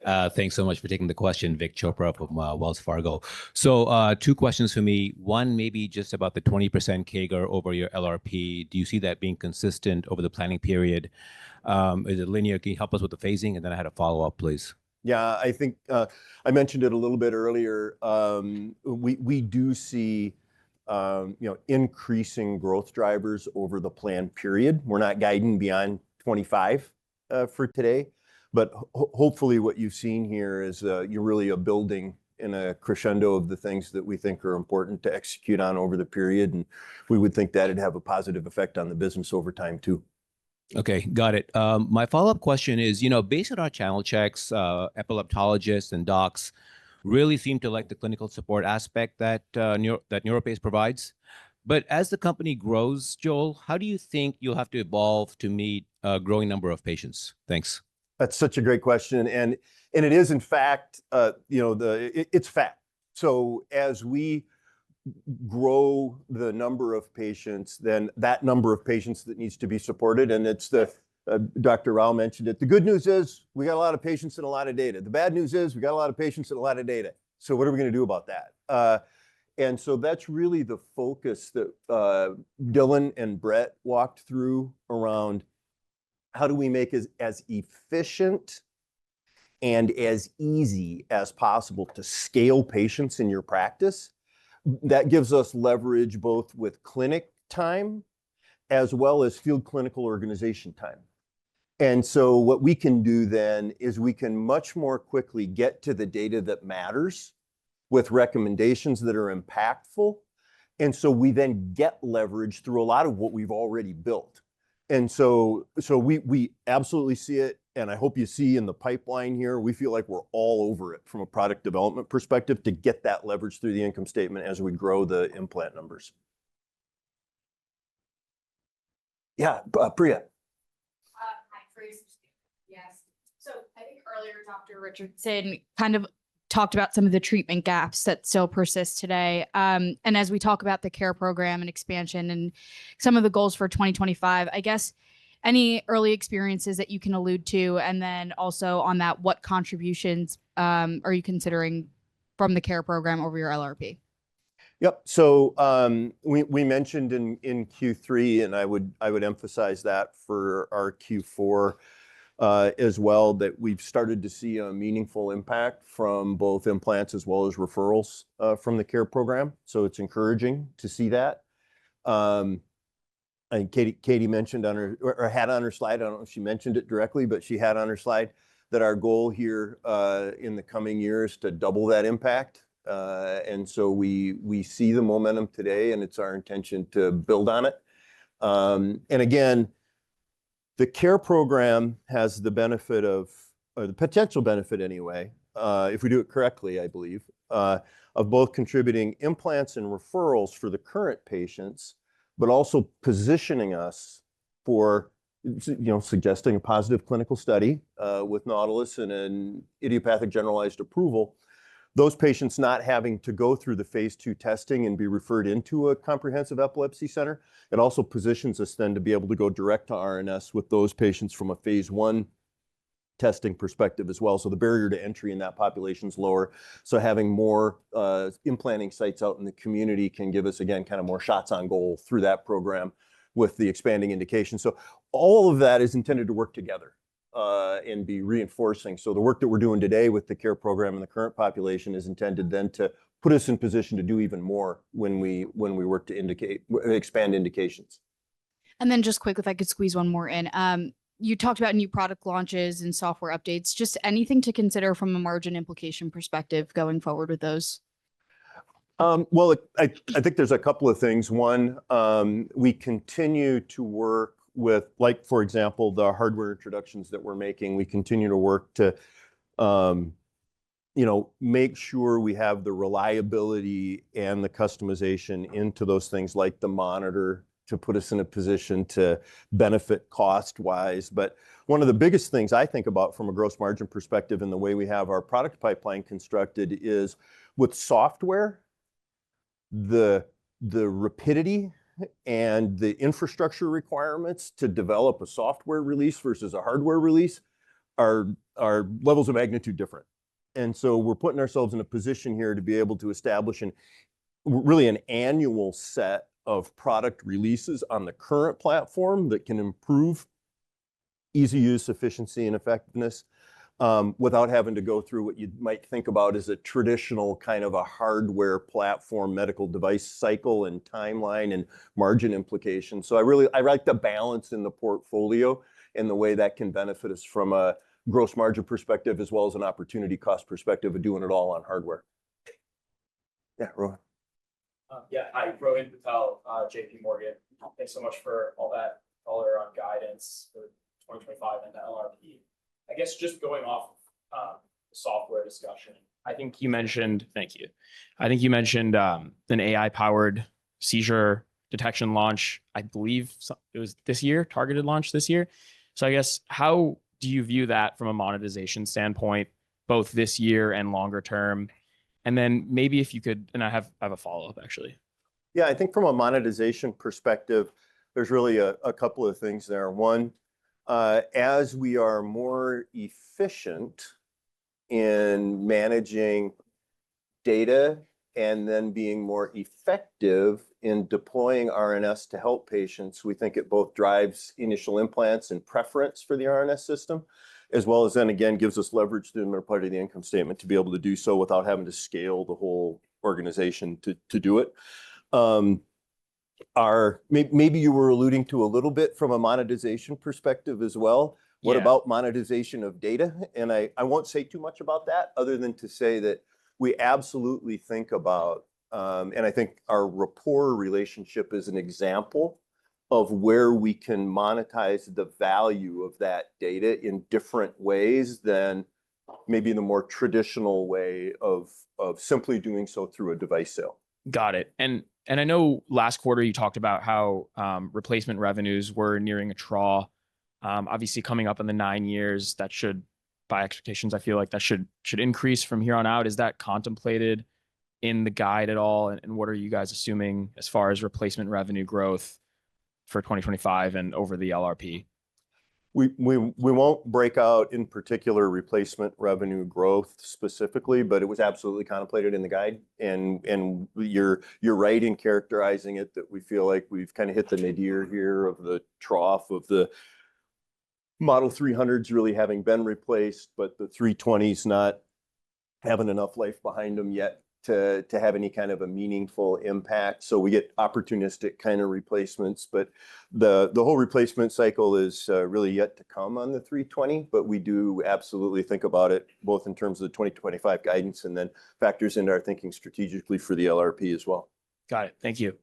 Thanks so much for taking the question, Vic Chopra from Wells Fargo. So two questions for me. One, maybe just about the 20% CAGR over your LRP. Do you see that being consistent over the planning period? Is it linear? Can you help us with the phasing? And then I had a follow-up, please. Yeah, I think I mentioned it a little bit earlier. We do see increasing growth drivers over the planned period. We're not guiding beyond 25 for today, but hopefully what you've seen here is you're really a building in a crescendo of the things that we think are important to execute on over the period, and we would think that it'd have a positive effect on the business over time too. Okay, got it. My follow-up question is, based on our channel checks, epileptologists and docs really seem to like the clinical support aspect that NeuroPace provides. But as the company grows, Joel, how do you think you'll have to evolve to meet a growing number of patients? Thanks. That's such a great question, and it is in fact, it's fact. So as we grow the number of patients, then that number of patients that needs to be supported, and it's Dr. Rao mentioned it. The good news is we got a lot of patients and a lot of data. The bad news is we got a lot of patients and a lot of data. So what are we going to do about that? And so that's really the focus that Dylan and Brett walked through around how do we make it as efficient and as easy as possible to scale patients in your practice. That gives us leverage both with clinic time as well as field clinical organization time. And so what we can do then is we can much more quickly get to the data that matters with recommendations that are impactful. And so we then get leverage through a lot of what we've already built. And so we absolutely see it. And I hope you see in the pipeline here, we feel like we're all over it from a product development perspective to get that leverage through the income statement as we grow the implant numbers. Yeah, Priya. Hi, Priya. Yes. So I think earlier Dr. Richardson kind of talked about some of the treatment gaps that still persist today. And as we talk about the care program and expansion and some of the goals for 2025, I guess any early experiences that you can allude to, and then also on that, what contributions are you considering from the care program over your LRP? Yep. So we mentioned in Q3, and I would emphasize that for our Q4 as well, that we've started to see a meaningful impact from both implants as well as referrals from the care program. So it's encouraging to see that. And Katie mentioned or had on her slide, I don't know if she mentioned it directly, but she had on her slide that our goal here in the coming years to double that impact. And so we see the momentum today, and it's our intention to build on it. And again, the care program has the benefit of, or the potential benefit anyway, if we do it correctly, I believe, of both contributing implants and referrals for the current patients, but also positioning us for, suggesting a positive clinical study with Nautilus and an idiopathic generalized approval. Those patients not having to go through the phase 2 testing and be referred into a comprehensive epilepsy center. It also positions us then to be able to go direct to RNS with those patients from a phase 1 testing perspective as well. So the barrier to entry in that population is lower. So having more implanting sites out in the community can give us, again, kind of more shots on goal through that program with the expanding indication. So all of that is intended to work together and be reinforcing. So the work that we're doing today with the care program and the current population is intended then to put us in position to do even more when we work to expand indications. And then just quick, if I could squeeze one more in. You talked about new product launches and software updates. Just anything to consider from a margin implication perspective going forward with those? Well, I think there's a couple of things. One, we continue to work with, like, for example, the hardware introductions that we're making. We continue to work to, make sure we have the reliability and the customization into those things like the monitor to put us in a position to benefit cost-wise. But one of the biggest things I think about from a gross margin perspective and the way we have our product pipeline constructed is with software, the rapidity and the infrastructure requirements to develop a software release versus a hardware release are are levels of magnitude different. And so we're putting ourselves in a position here to be able to establish really an annual set of product releases on the current platform that can improve easy use, efficiency, and effectiveness without having to go through what you might think about as a traditional kind of a hardware platform medical device cycle and timeline and margin implications. So I like the balance in the portfolio and the way that can benefit us from a gross margin perspective as well as an opportunity cost perspective of doing it all on hardware. Yeah, Rohan. Hi, Rohan Patel, JP Morgan. Thanks so much for all that color on guidance for 2025 and the LRP. I guess just going off the software discussion, I think you mentioned, thank you. I think you mentioned an AI-powered seizure detection launch. I believe it was this year, targeted launch this year. So I guess how do you view that from a monetization standpoint, both this year and longer term? And then maybe if you could, and I have a follow-up actually. Yeah, I think from a monetization perspective, there's really a couple of things there. One, as we are more efficient in managing data and then being more effective in deploying RNS to help patients, we think it both drives initial implants and preference for the RNS system, as well as then again gives us leverage through the part of the income statement to be able to do so without having to scale the whole organization to do it. Maybe you were alluding to a little bit from a monetization perspective as well. What about monetization of data? And I won't say too much about that other than to say that we absolutely think about, and I think our rapport relationship is an example of where we can monetize the value of that data in different ways than maybe the more traditional way of simply doing so through a device sale. Got it. And I know last quarter you talked about how replacement revenues were nearing a trough. Obviously coming up in the 9 years, that should, by expectations, I feel like that should increase from here on out. Is that contemplated in the guide at all? And what are you guys assuming as far as replacement revenue growth for 2025 and over the LRP? We won't break out in particular replacement revenue growth specifically, but it was absolutely contemplated in the guide. And you're right in characterizing it that we feel like we've kind of hit the nadir here of the trough of the Model 300s really having been replaced, but the 320s not having enough life behind them yet to have any kind of a meaningful impact. So we get opportunistic kind of replacements, but the whole replacement cycle is really yet to come on the 320, but we do absolutely think about it both in terms of the 2025 guidance and then factors into our thinking strategically for the LRP as well. Got it. Thank you.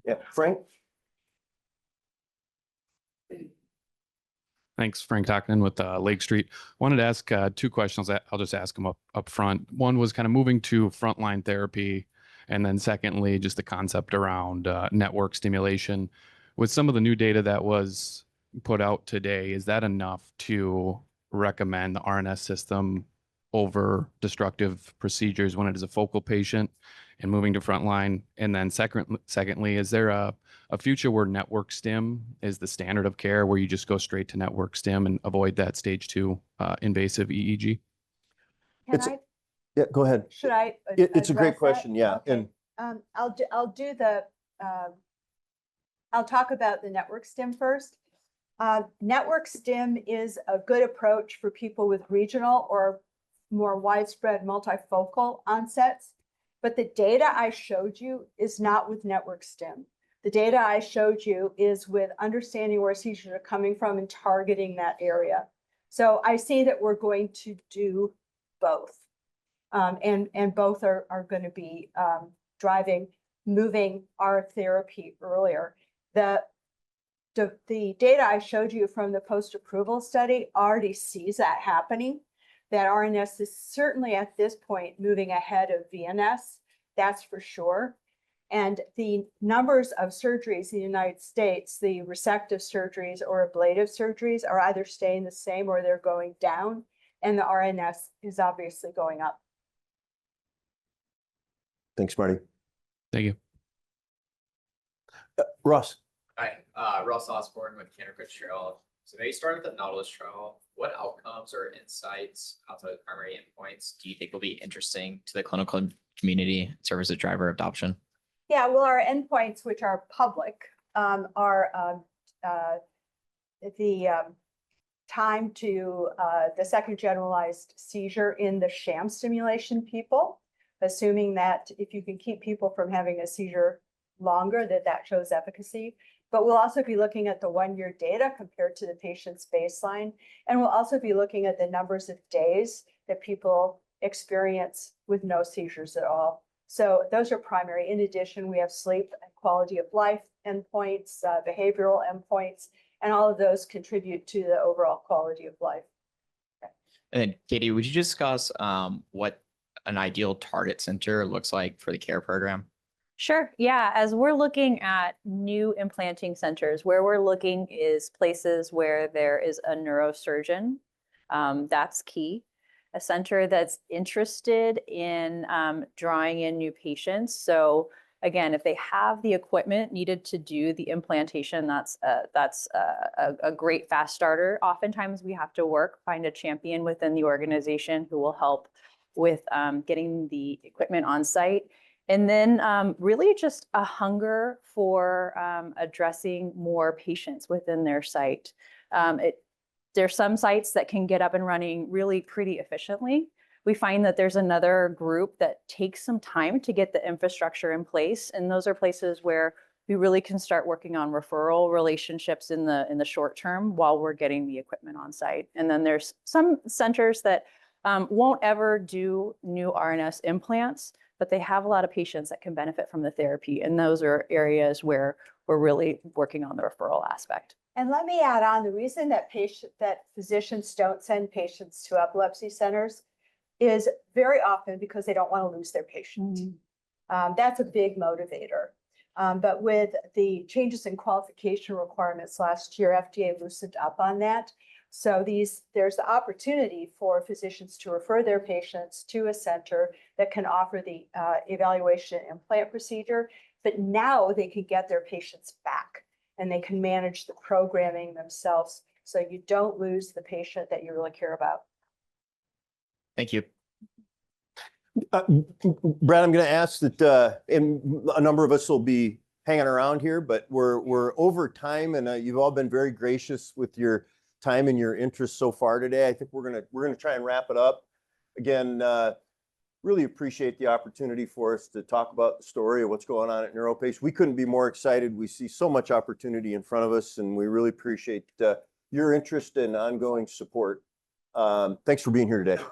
Yeah, Frank? Thanks, Frank Tackman with Lake Street. Wanted to ask 2 questions. I'll just ask them up front. One was kind of moving to frontline therapy, and then secondly, just the concept around network stimulation. With some of the new data that was put out today, is that enough to recommend the RNS system over destructive procedures when it is a focal patient and moving to frontline? And then secondly, is there a future where network stim is the standard of care, where you just go straight to network stim and avoid that stage 2 invasive EEG? Yeah, go ahead. Should I? It's a great question. Yeah. Okay. And I'll talk about the network stim first. Network stim is a good approach for people with regional or more widespread multifocal onsets. But the data I showed you is not with network stim. The data I showed you is with understanding where seizures are coming from and targeting that area. So I see that we're going to do both. And both are going to be moving our therapy earlier. The data I showed you from the post-approval study already sees that happening. That RNS is certainly at this point moving ahead of VNS, that's for sure. And the numbers of surgeries in the United States, the resective surgeries or ablative surgeries, are either staying the same or they're going down, and the RNS is obviously going up. Thanks, Marty. Thank you. Ross. Hi, Ross Osborne with Cantor Fitzgerald. So maybe starting with the Nautilus trial, what outcomes or insights outside of primary endpoints do you think will be interesting to the clinical community and serve as a driver of adoption? Yeah, well, our endpoints, which are public, are the time to the second generalized seizure in the sham stimulation people, assuming that if you can keep people from having a seizure longer, that shows efficacy. But we'll also be looking at the 1-year data compared to the patient's baseline. And we'll also be looking at the numbers of days that people experience with no seizures at all. So those are primary. In addition, we have sleep and quality of life endpoints, behavioral endpoints, and all of those contribute to the overall quality of life. And then Katie, would you discuss what an ideal target center looks like for the care program? Sure. Yeah. As we're looking at new implanting centers, where we're looking is places where there is a neurosurgeon. That's key. A center that's interested in drawing in new patients. So again, if they have the equipment needed to do the implantation, that's a great fast starter. Oftentimes we have to find a champion within the organization who will help with getting the equipment on site. And then really just a hunger for addressing more patients within their site. There's some sites that can get up and running really pretty efficiently. We find that there's another group that takes some time to get the infrastructure in place. And those are places where we really can start working on referral relationships in the short term while we're getting the equipment on site. And then there's some centers that won't ever do new RNS implants, but they have a lot of patients that can benefit from the therapy. And those are areas where we're really working on the referral aspect. And let me add on, the reason that physicians don't send patients to epilepsy centers is very often because they don't want to lose their patient. That's a big motivator. But with the changes in qualification requirements last year, FDA loosened up on that. So there's the opportunity for physicians to refer their patients to a center that can offer the evaluation and implant procedure, but now they can get their patients back and they can manage the programming themselves so you don't lose the patient that you really care about. Thank you. Brad, I'm going to ask that, and a number of us will be hanging around here, but we're over time, and you've all been very gracious with your time and your interest so far today. I think we're gonna try and wrap it up. Again, really appreciate the opportunity for us to talk about the story of what's going on at NeuroPace. We couldn't be more excited. We see so much opportunity in front of us, and we really appreciate your interest and ongoing support. Thanks for being here today.